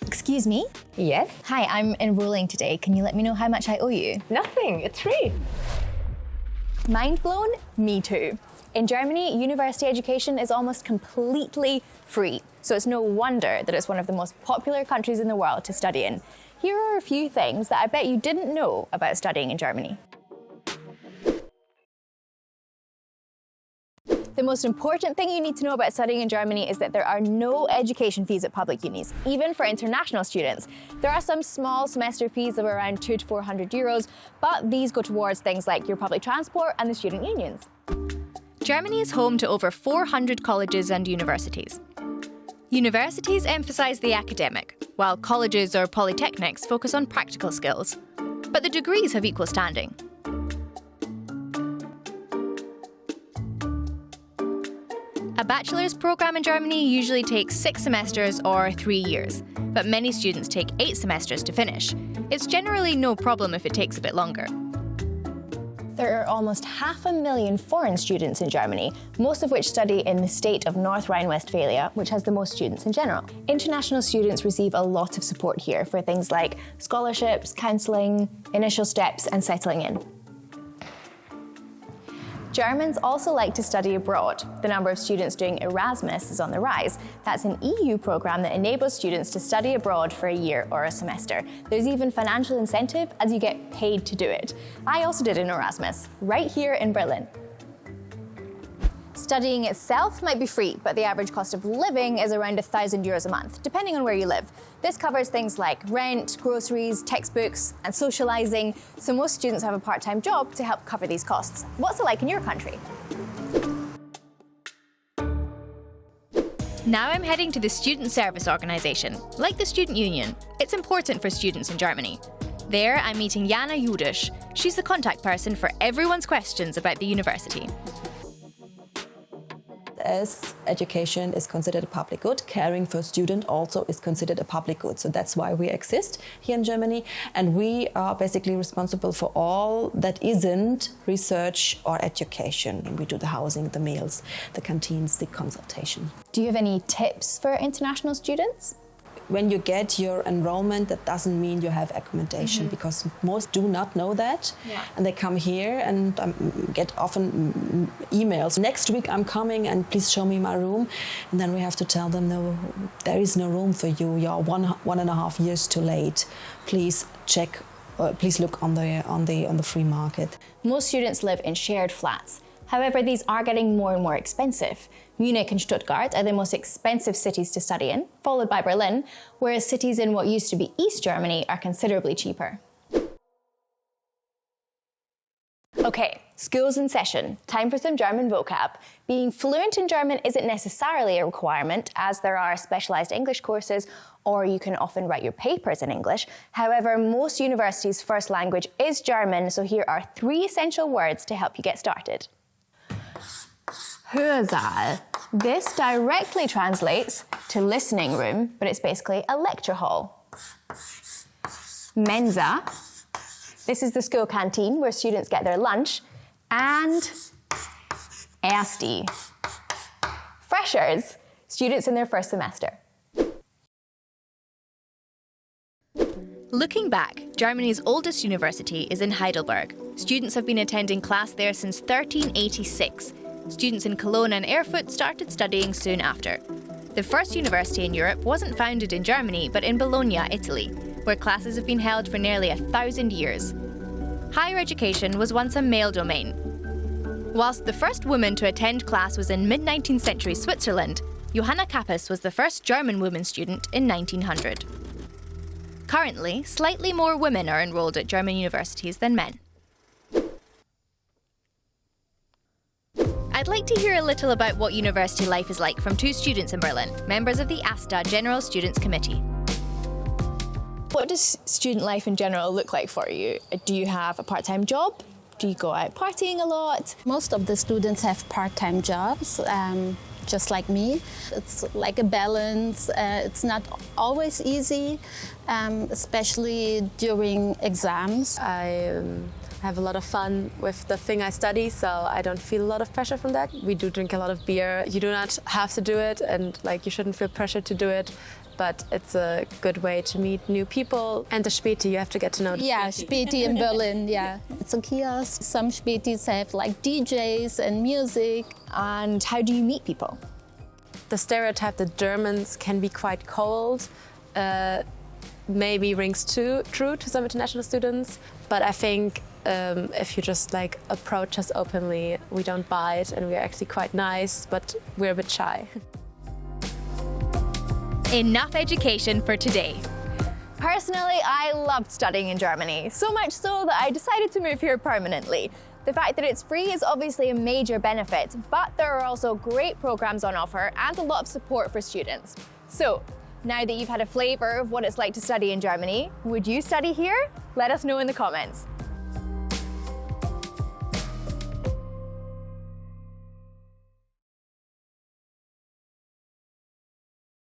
Excuse me? Yes? Hi, I'm enrolling today. Can you let me know how much I owe you? Nothing, it's free. Mind blown? Me too. In Germany, university education is almost completely free, so it's no wonder that it's one of the most popular countries in the world to study in. Here are a few things that I bet you didn't know about studying in Germany. The most important thing you need to know about studying in Germany is that there are no education fees at public unis, even for international students. There are some small semester fees of around 200 to 400 euros, but these go towards things like your public transport and the student unions. Germany is home to over 400 colleges and universities. Universities emphasise the academic, while colleges or polytechnics focus on practical skills. But the degrees have equal standing. A bachelor's programme in Germany usually takes 6 semesters or 3 years, but many students take 8 semesters to finish. It's generally no problem if it takes a bit longer. There are almost 500,000 foreign students in Germany, most of which study in the state of North Rhine-Westphalia, which has the most students in general. International students receive a lot of support here for things like scholarships, counselling, initial steps, and settling in. Germans also like to study abroad. The number of students doing Erasmus is on the rise. That's an EU programme that enables students to study abroad for a year or a semester. There's even financial incentive as you get paid to do it. I also did an Erasmus, right here in Berlin. Studying itself might be free, but the average cost of living is around 1,000 euros a month, depending on where you live. This covers things like rent, groceries, textbooks, and socialising, so most students have a part-time job to help cover these costs. What's it like in your country? Now I'm heading to the Student Service Organisation, like the Student Union. It's important for students in Germany. There, I'm meeting Jana Judisch. She's the contact person for everyone's questions about the university. As education is considered a public good, caring for students also is considered a public good. So that's why we exist here in Germany. And we are basically responsible for all that isn't research or education. We do the housing, the meals, the canteens, the consultation. Do you have any tips for international students? When you get your enrollment, that doesn't mean you have accommodation, because most do not know that. Yeah. And they come here and get often emails. Next week I'm coming and please show me my room. And then we have to tell them, no, there is no room for you. You're 1.5 years too late. Please check, please look on the free market. Most students live in shared flats. However, these are getting more and more expensive. Munich and Stuttgart are the most expensive cities to study in, followed by Berlin, whereas cities in what used to be East Germany are considerably cheaper. Okay, school's in session. Time for some German vocab. Being fluent in German isn't necessarily a requirement, as there are specialised English courses, or you can often write your papers in English. However, most universities' first language is German, so here are 3 essential words to help you get started. Hörsaal. This directly translates to listening room, but it's basically a lecture hall. Mensa. This is the school canteen where students get their lunch. And Ersti. Freshers, students in their first semester. Looking back, Germany's oldest university is in Heidelberg. Students have been attending class there since 1386. Students in Cologne and Erfurt started studying soon after. The first university in Europe wasn't founded in Germany, but in Bologna, Italy, where classes have been held for nearly 1,000 years. Higher education was once a male domain. Whilst the first woman to attend class was in mid-19th century Switzerland, Johanna Kappes was the first German woman student in 1900. Currently, slightly more women are enrolled at German universities than men. I'd like to hear a little about what university life is like from 2 students in Berlin, members of the AStA General Students Committee. What does student life in general look like for you? Do you have a part-time job? Do you go out partying a lot? Most of the students have part-time jobs, just like me. It's like a balance. It's not always easy, especially during exams. I have a lot of fun with the thing I study, so I don't feel a lot of pressure from that. We do drink a lot of beer. You do not have to do it, and like you shouldn't feel pressured to do it, but it's a good way to meet new people. And the Späti, you have to get to know the Yeah, Späti. Späti in Berlin, yeah. It's a kiosk. Some Spätis have like DJs and music. And how do you meet people? The stereotype that Germans can be quite cold maybe rings true to some international students, but I think if you just like approach us openly, we don't bite and we're actually quite nice, but we're a bit shy. Enough education for today. Personally, I loved studying in Germany, so much so that I decided to move here permanently. The fact that it's free is obviously a major benefit, but there are also great programs on offer and a lot of support for students. So, now that you've had a flavour of what it's like to study in Germany, would you study here? Let us know in the comments.